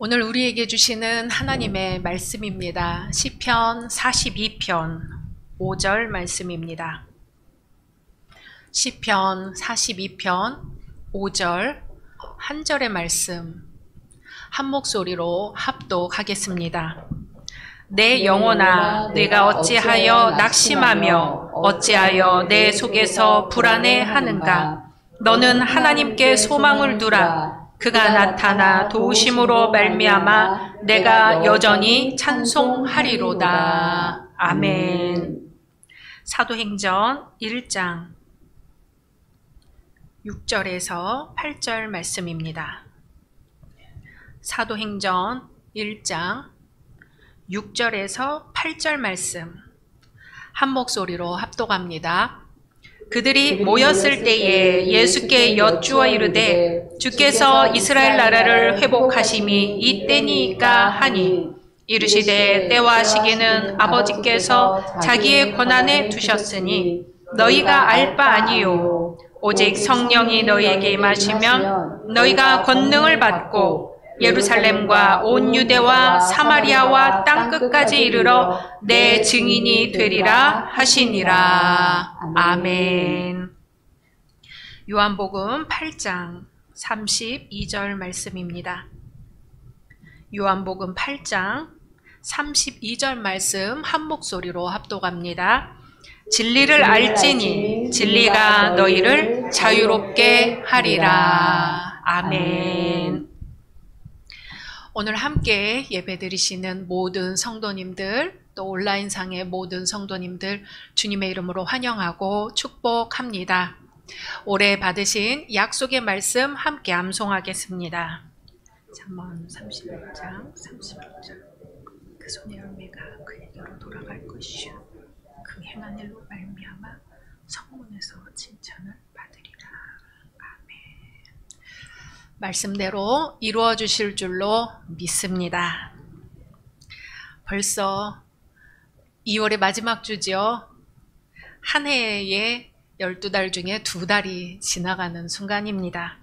오늘 우리에게 주시는 하나님의 말씀입니다. 시편 42편 5절 말씀입니다. 시편 42편 5절 한 절의 말씀 한 목소리로 합독하겠습니다. 내 영혼아, 내가 어찌하여 낙심하며 어찌하여 내 속에서 불안해하는가? 너는 하나님께 소망을 두라. 그가 나타나 도우심으로 말미암아 내가 여전히 찬송하리로다. 아멘. 사도행전 1장 6절에서 8절 말씀입니다. 사도행전 1장 6절에서 8절 말씀 한 목소리로 합독합니다. 그들이 모였을 때에 예수께 여쭈어 이르되 주께서 이스라엘 나라를 회복하심이 이때니까 하니 이르시되 때와 시기는 아버지께서 자기의 권한에 두셨으니 너희가 알 바 아니요 오직 성령이 너희에게 임하시면 너희가 권능을 받고 예루살렘과 온 유대와 사마리아와 땅끝까지 이르러 내 증인이 되리라 하시니라. 아멘. 요한복음 8장 32절 말씀입니다. 요한복음 8장 32절 말씀 한 목소리로 합독합니다. 진리를 알지니 진리가 너희를 자유롭게 하리라. 아멘. 오늘 함께 예배드리시는 모든 성도님들, 또 온라인상의 모든 성도님들 주님의 이름으로 환영하고 축복합니다. 올해 받으신 약속의 말씀 함께 암송하겠습니다. 잠언 31장 31절 그 손의 열매가 그에게로 돌아갈 것이요 그 행한 일로 말미암아 성문에서 칭찬을 받으리라. 말씀대로 이루어 주실 줄로 믿습니다. 벌써 2월의 마지막 주죠. 한 해의 12달 중에 2달이 지나가는 순간입니다.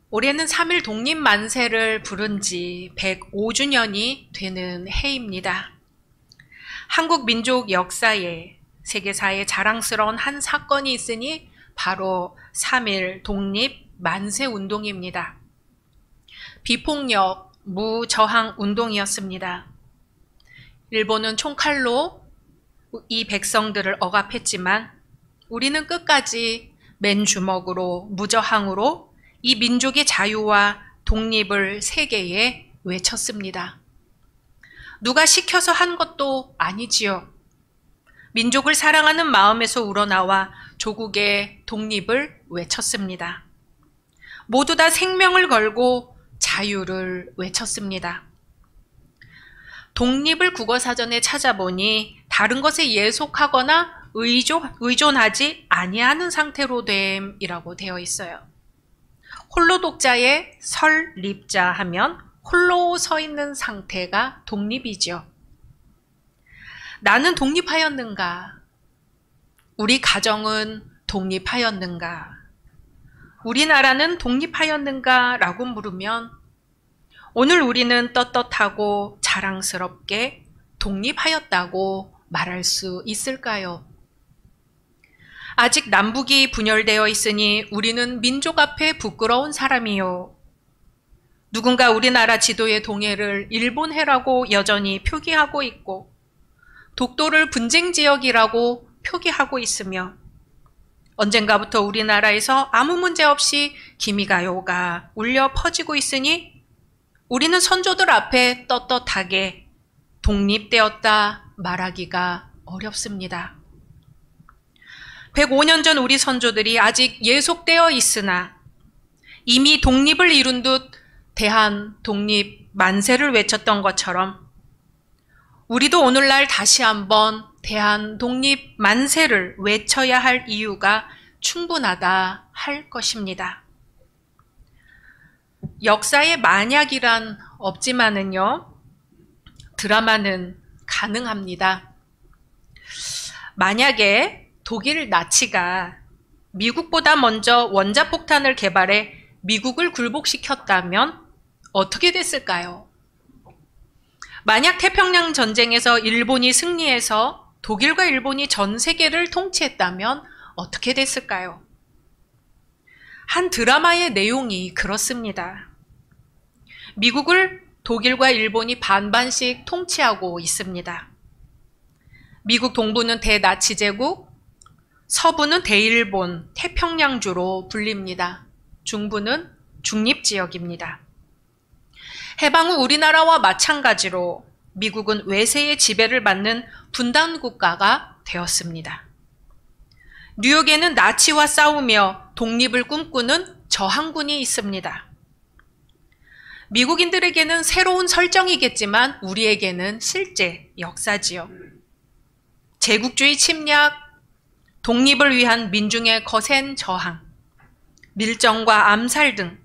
올해는 3.1 독립만세를 부른 지 105주년이 되는 해입니다. 한국 민족 역사에 세계사에 자랑스러운 한 사건이 있으니 바로 3.1 독립 만세 운동입니다. 비폭력 무저항 운동이었습니다. 일본은 총칼로 이 백성들을 억압했지만 우리는 끝까지 맨주먹으로 무저항으로 이 민족의 자유와 독립을 세계에 외쳤습니다. 누가 시켜서 한 것도 아니지요. 민족을 사랑하는 마음에서 우러나와 조국의 독립을 외쳤습니다. 모두 다 생명을 걸고 자유를 외쳤습니다. 독립을 국어사전에 찾아보니 다른 것에 예속하거나 의존하지 아니하는 상태로 됨이라고 되어 있어요. 홀로 독자의 설립자 하면 홀로 서 있는 상태가 독립이죠. 나는 독립하였는가? 우리 가정은 독립하였는가? 우리나라는 독립하였는가? 라고 물으면 오늘 우리는 떳떳하고 자랑스럽게 독립하였다고 말할 수 있을까요? 아직 남북이 분열되어 있으니 우리는 민족 앞에 부끄러운 사람이요. 누군가 우리나라 지도의 동해를 일본해라고 여전히 표기하고 있고 독도를 분쟁지역이라고 표기하고 있으며 언젠가부터 우리나라에서 아무 문제 없이 기미가요가 울려 퍼지고 있으니 우리는 선조들 앞에 떳떳하게 독립되었다 말하기가 어렵습니다. 105년 전 우리 선조들이 아직 예속되어 있으나 이미 독립을 이룬 듯 대한 독립 만세를 외쳤던 것처럼 우리도 오늘날 다시 한번 대한 독립 만세를 외쳐야 할 이유가 충분하다 할 것입니다. 역사에 만약이란 없지만은요, 드라마는 가능합니다. 만약에 독일 나치가 미국보다 먼저 원자폭탄을 개발해 미국을 굴복시켰다면 어떻게 됐을까요? 만약 태평양 전쟁에서 일본이 승리해서 독일과 일본이 전 세계를 통치했다면 어떻게 됐을까요? 한 드라마의 내용이 그렇습니다. 미국을 독일과 일본이 반반씩 통치하고 있습니다. 미국 동부는 대나치 제국, 서부는 대일본, 태평양주로 불립니다. 중부는 중립지역입니다. 해방 후 우리나라와 마찬가지로 미국은 외세의 지배를 받는 분단국가가 되었습니다. 뉴욕에는 나치와 싸우며 독립을 꿈꾸는 저항군이 있습니다. 미국인들에게는 새로운 설정이겠지만 우리에게는 실제 역사지요. 제국주의 침략, 독립을 위한 민중의 거센 저항, 밀정과 암살 등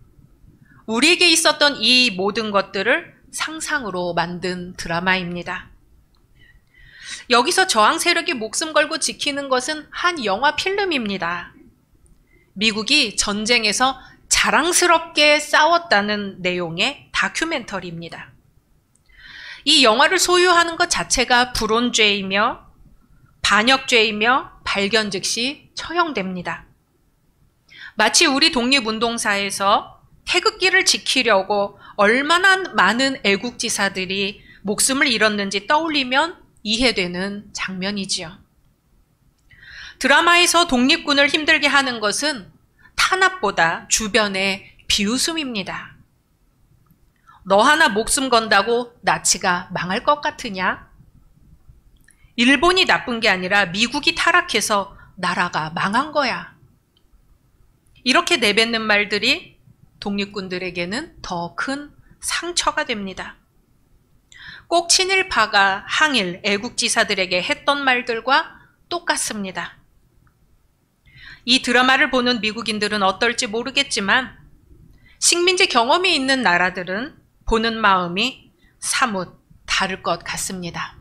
우리에게 있었던 이 모든 것들을 상상으로 만든 드라마입니다. 여기서 저항 세력이 목숨 걸고 지키는 것은 한 영화 필름입니다. 미국이 전쟁에서 자랑스럽게 싸웠다는 내용의 다큐멘터리입니다. 이 영화를 소유하는 것 자체가 불온죄이며 반역죄이며 발견 즉시 처형됩니다. 마치 우리 독립운동사에서 태극기를 지키려고 얼마나 많은 애국지사들이 목숨을 잃었는지 떠올리면 이해되는 장면이지요. 드라마에서 독립군을 힘들게 하는 것은 탄압보다 주변의 비웃음입니다. 너 하나 목숨 건다고 나치가 망할 것 같으냐? 일본이 나쁜 게 아니라 미국이 타락해서 나라가 망한 거야. 이렇게 내뱉는 말들이 독립군들에게는 더 큰 상처가 됩니다. 꼭 친일파가 항일 애국지사들에게 했던 말들과 똑같습니다. 이 드라마를 보는 미국인들은 어떨지 모르겠지만 식민지 경험이 있는 나라들은 보는 마음이 사뭇 다를 것 같습니다.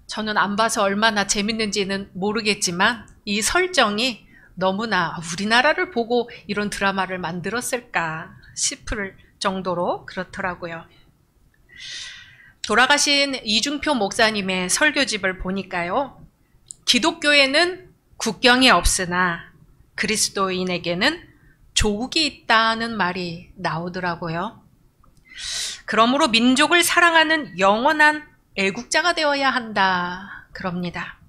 저는 안 봐서 얼마나 재밌는지는 모르겠지만 이 설정이 너무나 우리나라를 보고 이런 드라마를 만들었을까 싶을 정도로 그렇더라고요. 돌아가신 이중표 목사님의 설교집을 보니까요. 기독교에는 국경이 없으나 그리스도인에게는 조국이 있다는 말이 나오더라고요. 그러므로 민족을 사랑하는 영원한 애국자가 되어야 한다 그럽니다.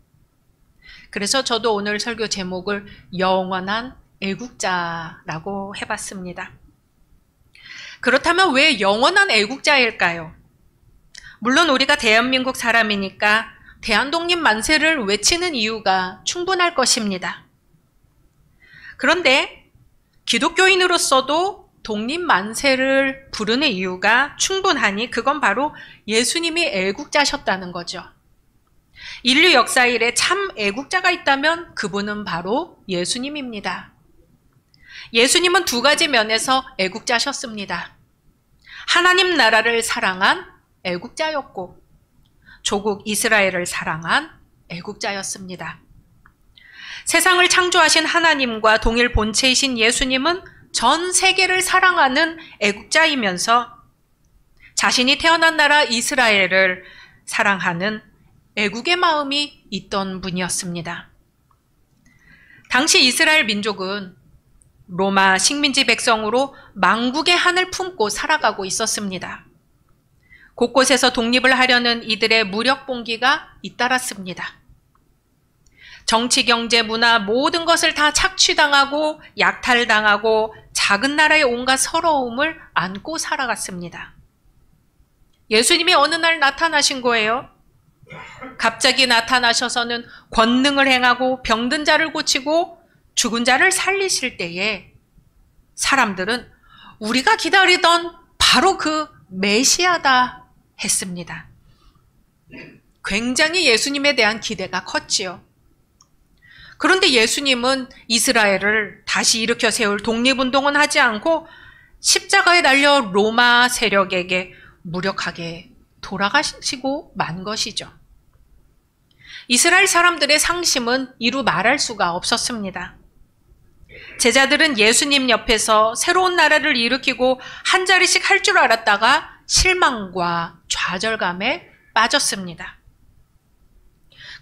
그래서 저도 오늘 설교 제목을 영원한 애국자라고 해봤습니다. 그렇다면 왜 영원한 애국자일까요? 물론 우리가 대한민국 사람이니까 대한독립 만세를 외치는 이유가 충분할 것입니다. 그런데 기독교인으로서도 독립 만세를 부르는 이유가 충분하니 그건 바로 예수님이 애국자셨다는 거죠. 인류 역사 이래 참 애국자가 있다면 그분은 바로 예수님입니다. 예수님은 두 가지 면에서 애국자셨습니다. 하나님 나라를 사랑한 애국자였고 조국 이스라엘을 사랑한 애국자였습니다. 세상을 창조하신 하나님과 동일 본체이신 예수님은 전 세계를 사랑하는 애국자이면서 자신이 태어난 나라 이스라엘을 사랑하는 애국의 마음이 있던 분이었습니다. 당시 이스라엘 민족은 로마 식민지 백성으로 망국의 한을 품고 살아가고 있었습니다. 곳곳에서 독립을 하려는 이들의 무력 봉기가 잇따랐습니다. 정치, 경제, 문화 모든 것을 다 착취당하고 약탈당하고 작은 나라의 온갖 서러움을 안고 살아갔습니다. 예수님이 어느 날 나타나신 거예요. 갑자기 나타나셔서는 권능을 행하고 병든 자를 고치고 죽은 자를 살리실 때에 사람들은 우리가 기다리던 바로 그 메시아다 했습니다. 굉장히 예수님에 대한 기대가 컸지요. 그런데 예수님은 이스라엘을 다시 일으켜 세울 독립운동은 하지 않고 십자가에 달려 로마 세력에게 무력하게 돌아가시고 만 것이죠. 이스라엘 사람들의 상심은 이루 말할 수가 없었습니다. 제자들은 예수님 옆에서 새로운 나라를 일으키고 한 자리씩 할 줄 알았다가 실망과 좌절감에 빠졌습니다.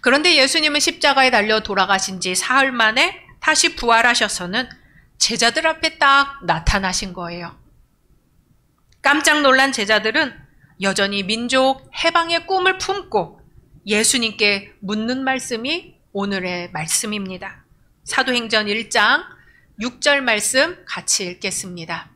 그런데 예수님은 십자가에 달려 돌아가신 지 사흘 만에 다시 부활하셔서는 제자들 앞에 딱 나타나신 거예요. 깜짝 놀란 제자들은 여전히 민족 해방의 꿈을 품고 예수님께 묻는 말씀이 오늘의 말씀입니다. 사도행전 1장 6절 말씀 같이 읽겠습니다.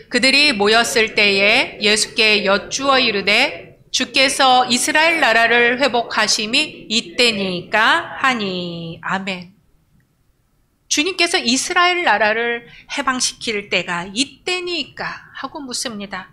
그들이 모였을 때에 예수께 여쭈어 이르되 주께서 이스라엘 나라를 회복하심이 이때니까 하니. 아멘. 주님께서 이스라엘 나라를 해방시킬 때가 이때니까 하고 묻습니다.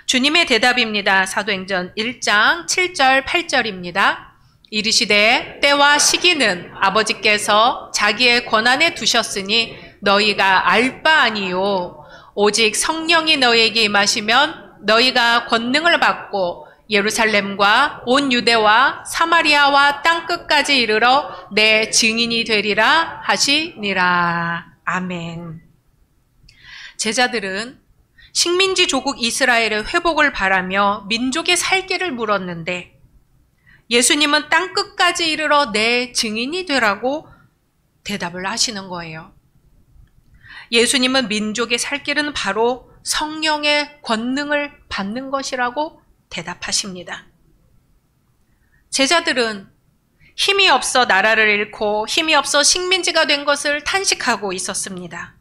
주님의 대답입니다. 사도행전 1장 7절 8절입니다. 이르시되 때와 시기는 아버지께서 자기의 권한에 두셨으니 너희가 알 바 아니요 오직 성령이 너희에게 임하시면 너희가 권능을 받고 예루살렘과 온 유대와 사마리아와 땅끝까지 이르러 내 증인이 되리라 하시니라. 아멘. 제자들은 식민지 조국 이스라엘의 회복을 바라며 민족의 살 길을 물었는데 예수님은 땅끝까지 이르러 내 증인이 되라고 대답을 하시는 거예요. 예수님은 민족의 살 길은 바로 성령의 권능을 받는 것이라고 대답하십니다. 제자들은 힘이 없어 나라를 잃고 힘이 없어 식민지가 된 것을 탄식하고 있었습니다.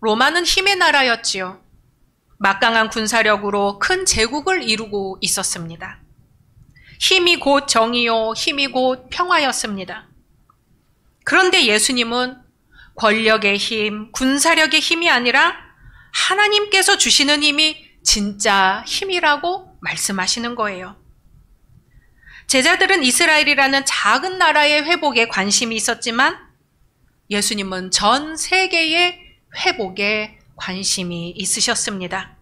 로마는 힘의 나라였지요. 막강한 군사력으로 큰 제국을 이루고 있었습니다. 힘이 곧 정의요, 힘이 곧 평화였습니다. 그런데 예수님은 권력의 힘, 군사력의 힘이 아니라 하나님께서 주시는 힘이 진짜 힘이라고 말씀하시는 거예요. 제자들은 이스라엘이라는 작은 나라의 회복에 관심이 있었지만 예수님은 전 세계의 회복에 관심이 있으셨습니다.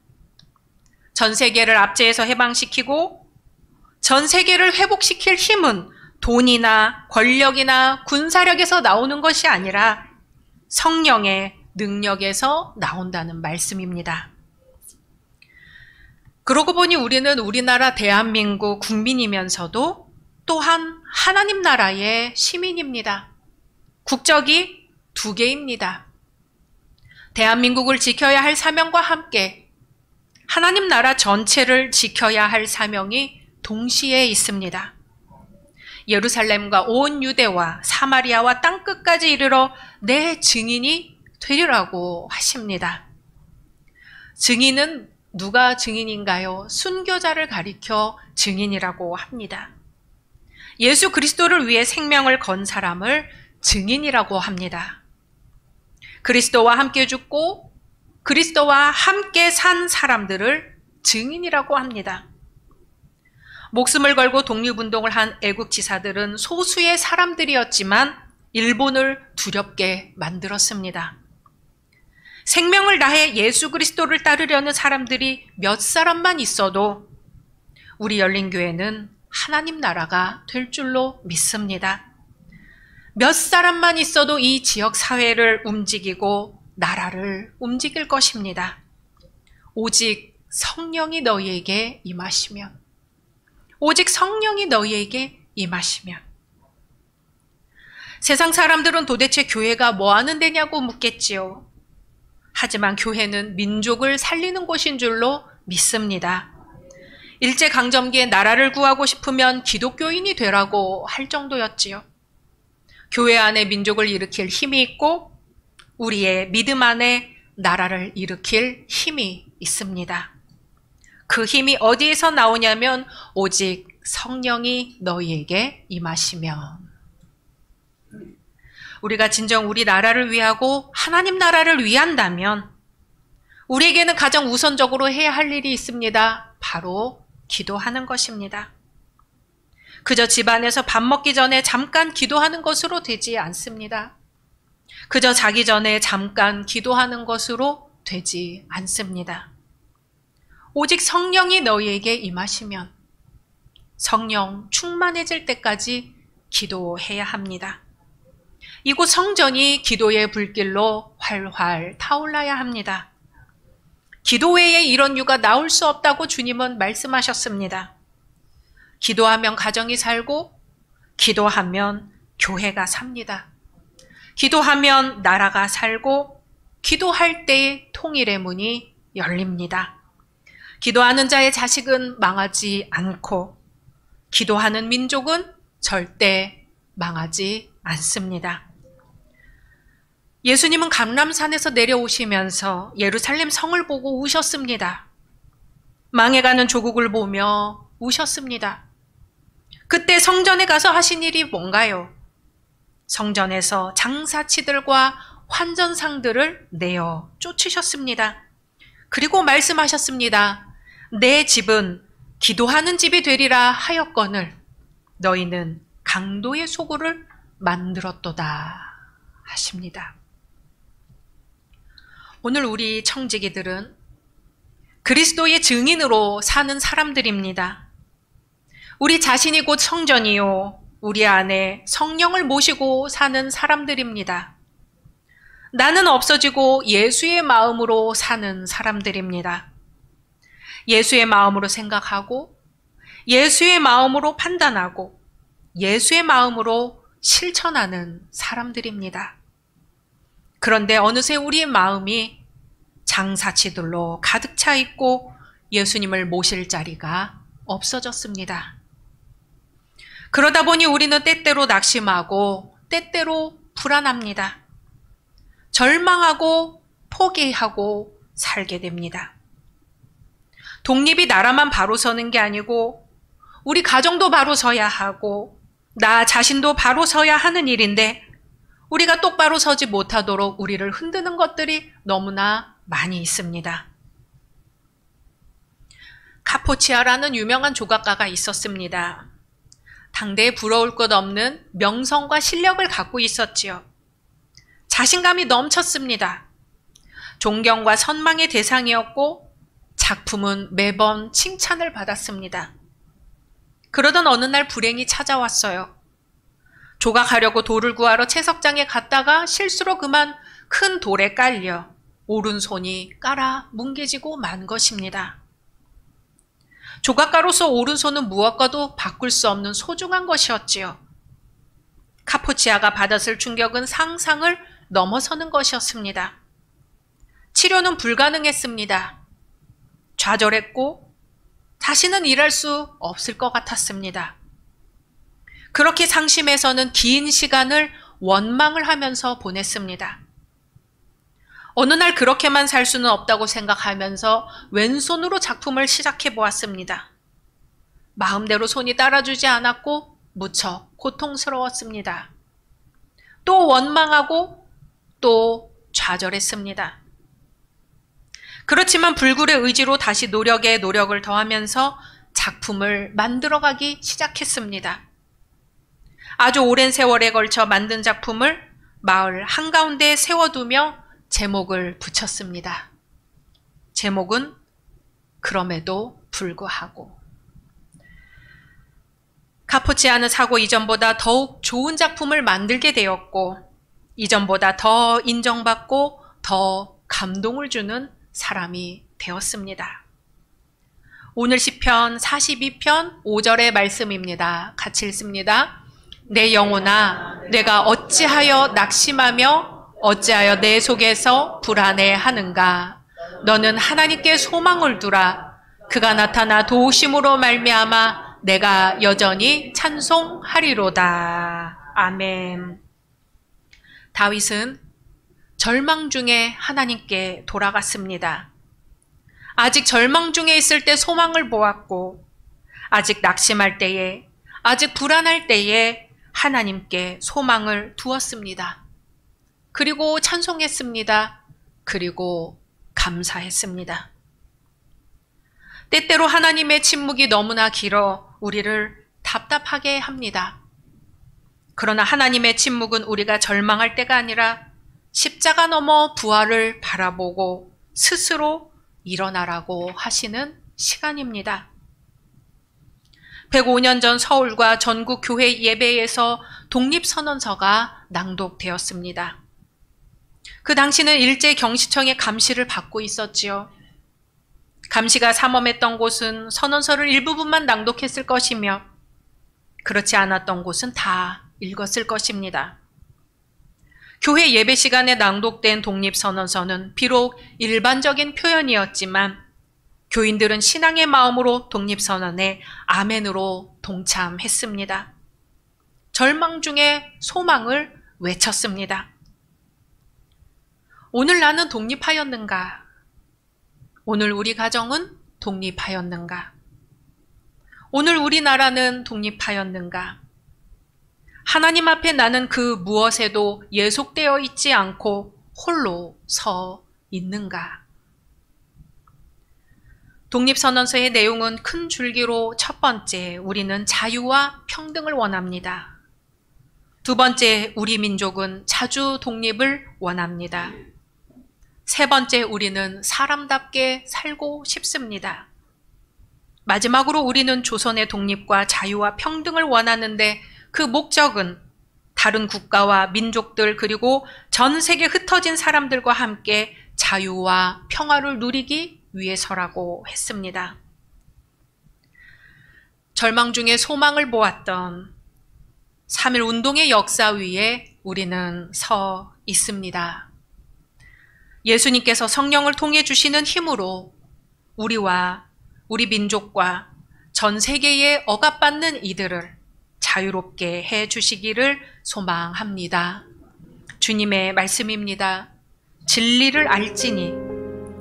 전 세계를 압제해서 해방시키고 전 세계를 회복시킬 힘은 돈이나 권력이나 군사력에서 나오는 것이 아니라 성령의 능력에서 나온다는 말씀입니다. 그러고 보니 우리는 우리나라 대한민국 국민이면서도 또한 하나님 나라의 시민입니다. 국적이 2개입니다. 대한민국을 지켜야 할 사명과 함께 하나님 나라 전체를 지켜야 할 사명이 동시에 있습니다. 예루살렘과 온 유대와 사마리아와 땅끝까지 이르러 내 증인이 되리라고 하십니다. 증인은 누가 증인인가요? 순교자를 가리켜 증인이라고 합니다. 예수 그리스도를 위해 생명을 건 사람을 증인이라고 합니다. 그리스도와 함께 죽고 그리스도와 함께 산 사람들을 증인이라고 합니다. 목숨을 걸고 독립운동을 한 애국지사들은 소수의 사람들이었지만 일본을 두렵게 만들었습니다. 생명을 다해 예수 그리스도를 따르려는 사람들이 몇 사람만 있어도 우리 열린교회는 하나님 나라가 될 줄로 믿습니다. 몇 사람만 있어도 이 지역 사회를 움직이고 나라를 움직일 것입니다. 오직 성령이 너희에게 임하시면, 오직 성령이 너희에게 임하시면. 세상 사람들은 도대체 교회가 뭐 하는 데냐고 묻겠지요. 하지만 교회는 민족을 살리는 곳인 줄로 믿습니다. 일제강점기에 나라를 구하고 싶으면 기독교인이 되라고 할 정도였지요. 교회 안에 민족을 일으킬 힘이 있고 우리의 믿음 안에 나라를 일으킬 힘이 있습니다. 그 힘이 어디에서 나오냐면 오직 성령이 너희에게 임하시면. 우리가 진정 우리 나라를 위하고 하나님 나라를 위한다면 우리에게는 가장 우선적으로 해야 할 일이 있습니다. 바로 기도하는 것입니다. 그저 집안에서 밥 먹기 전에 잠깐 기도하는 것으로 되지 않습니다. 그저 자기 전에 잠깐 기도하는 것으로 되지 않습니다. 오직 성령이 너희에게 임하시면 성령 충만해질 때까지 기도해야 합니다. 이곳 성전이 기도의 불길로 활활 타올라야 합니다. 기도 외에 이런 유가 나올 수 없다고 주님은 말씀하셨습니다. 기도하면 가정이 살고, 기도하면 교회가 삽니다. 기도하면 나라가 살고, 기도할 때 통일의 문이 열립니다. 기도하는 자의 자식은 망하지 않고, 기도하는 민족은 절대 망하지 않습니다. 예수님은 감람산에서 내려오시면서 예루살렘 성을 보고 우셨습니다. 망해가는 조국을 보며 우셨습니다. 그때 성전에 가서 하신 일이 뭔가요? 성전에서 장사치들과 환전상들을 내어 쫓으셨습니다. 그리고 말씀하셨습니다. 내 집은 기도하는 집이 되리라 하였거늘 너희는 강도의 소굴을 만들었도다 하십니다. 오늘 우리 청지기들은 그리스도의 증인으로 사는 사람들입니다. 우리 자신이 곧 성전이요, 우리 안에 성령을 모시고 사는 사람들입니다. 나는 없어지고 예수의 마음으로 사는 사람들입니다. 예수의 마음으로 생각하고, 예수의 마음으로 판단하고, 예수의 마음으로 실천하는 사람들입니다. 그런데 어느새 우리의 마음이 장사치들로 가득 차 있고 예수님을 모실 자리가 없어졌습니다. 그러다 보니 우리는 때때로 낙심하고 때때로 불안합니다. 절망하고 포기하고 살게 됩니다. 독립이 나라만 바로 서는 게 아니고 우리 가정도 바로 서야 하고 나 자신도 바로 서야 하는 일인데 우리가 똑바로 서지 못하도록 우리를 흔드는 것들이 너무나 많이 있습니다. 카포치아라는 유명한 조각가가 있었습니다. 당대에 부러울 것 없는 명성과 실력을 갖고 있었지요. 자신감이 넘쳤습니다. 존경과 선망의 대상이었고 작품은 매번 칭찬을 받았습니다. 그러던 어느 날 불행이 찾아왔어요. 조각하려고 돌을 구하러 채석장에 갔다가 실수로 그만 큰 돌에 깔려 오른손이 깔아 뭉개지고 만 것입니다. 조각가로서 오른손은 무엇과도 바꿀 수 없는 소중한 것이었지요. 카포치아가 받았을 충격은 상상을 넘어서는 것이었습니다. 치료는 불가능했습니다. 좌절했고 다시는 일할 수 없을 것 같았습니다. 그렇게 상심해서는 긴 시간을 원망을 하면서 보냈습니다. 어느 날 그렇게만 살 수는 없다고 생각하면서 왼손으로 작품을 시작해 보았습니다. 마음대로 손이 따라주지 않았고 무척 고통스러웠습니다. 또 원망하고 또 좌절했습니다. 그렇지만 불굴의 의지로 다시 노력에 노력을 더하면서 작품을 만들어가기 시작했습니다. 아주 오랜 세월에 걸쳐 만든 작품을 마을 한가운데에 세워두며 제목을 붙였습니다. 제목은 그럼에도 불구하고. 카포치아는 사고 이전보다 더욱 좋은 작품을 만들게 되었고 이전보다 더 인정받고 더 감동을 주는 사람이 되었습니다. 오늘 시편 42편 5절의 말씀입니다. 같이 읽습니다. 내 영혼아, 내가 어찌하여 낙심하며 어찌하여 내 속에서 불안해하는가? 너는 하나님께 소망을 두라. 그가 나타나 도우심으로 말미암아 내가 여전히 찬송하리로다. 아멘. 다윗은 절망 중에 하나님께 돌아갔습니다. 아직 절망 중에 있을 때 소망을 보았고 아직 낙심할 때에 아직 불안할 때에 하나님께 소망을 두었습니다. 그리고 찬송했습니다. 그리고 감사했습니다. 때때로 하나님의 침묵이 너무나 길어 우리를 답답하게 합니다. 그러나 하나님의 침묵은 우리가 절망할 때가 아니라 십자가 넘어 부활을 바라보고 스스로 일어나라고 하시는 시간입니다. 105년 전 서울과 전국 교회 예배에서 독립선언서가 낭독되었습니다. 그 당시는 일제경시청의 감시를 받고 있었지요. 감시가 삼엄했던 곳은 선언서를 일부분만 낭독했을 것이며 그렇지 않았던 곳은 다 읽었을 것입니다. 교회 예배 시간에 낭독된 독립선언서는 비록 일반적인 표현이었지만 교인들은 신앙의 마음으로 독립선언에 아멘으로 동참했습니다. 절망 중에 소망을 외쳤습니다. 오늘 나는 독립하였는가? 오늘 우리 가정은 독립하였는가? 오늘 우리나라는 독립하였는가? 하나님 앞에 나는 그 무엇에도 예속되어 있지 않고 홀로 서 있는가? 독립선언서의 내용은 큰 줄기로 첫 번째, 우리는 자유와 평등을 원합니다. 두 번째, 우리 민족은 자주 독립을 원합니다. 세 번째, 우리는 사람답게 살고 싶습니다. 마지막으로 우리는 조선의 독립과 자유와 평등을 원하는데 그 목적은 다른 국가와 민족들 그리고 전 세계 흩어진 사람들과 함께 자유와 평화를 누리기 위해서라고 했습니다. 절망 중에 소망을 보았던 3.1 운동의 역사 위에 우리는 서 있습니다. 예수님께서 성령을 통해 주시는 힘으로 우리와 우리 민족과 전 세계에 억압받는 이들을 자유롭게 해 주시기를 소망합니다. 주님의 말씀입니다. 진리를 알지니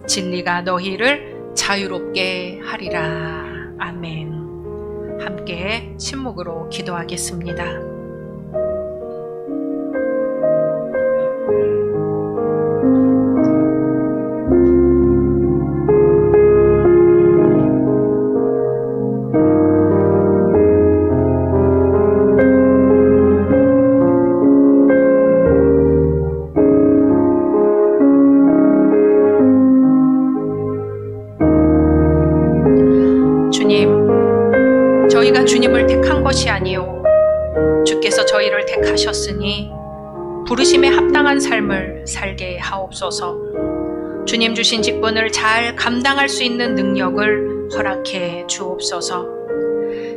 진리가 너희를 자유롭게 하리라. 아멘. 함께 침묵으로 기도하겠습니다. 저희가 주님을 택한 것이 아니요 주께서 저희를 택하셨으니 부르심에 합당한 삶을 살게 하옵소서. 주님 주신 직분을 잘 감당할 수 있는 능력을 허락해 주옵소서.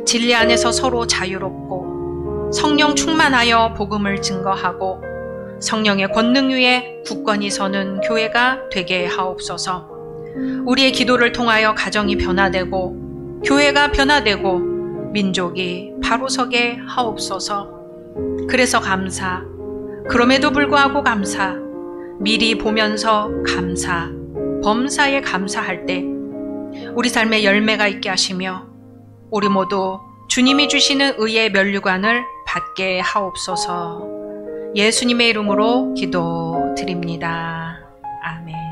진리 안에서 서로 자유롭고 성령 충만하여 복음을 증거하고 성령의 권능 위에 굳건히 서는 교회가 되게 하옵소서. 우리의 기도를 통하여 가정이 변화되고 교회가 변화되고 민족이 바로 서게 하옵소서. 그래서 감사, 그럼에도 불구하고 감사, 미리 보면서 감사, 범사에 감사할 때 우리 삶에 열매가 있게 하시며 우리 모두 주님이 주시는 의의 면류관을 받게 하옵소서. 예수님의 이름으로 기도드립니다. 아멘.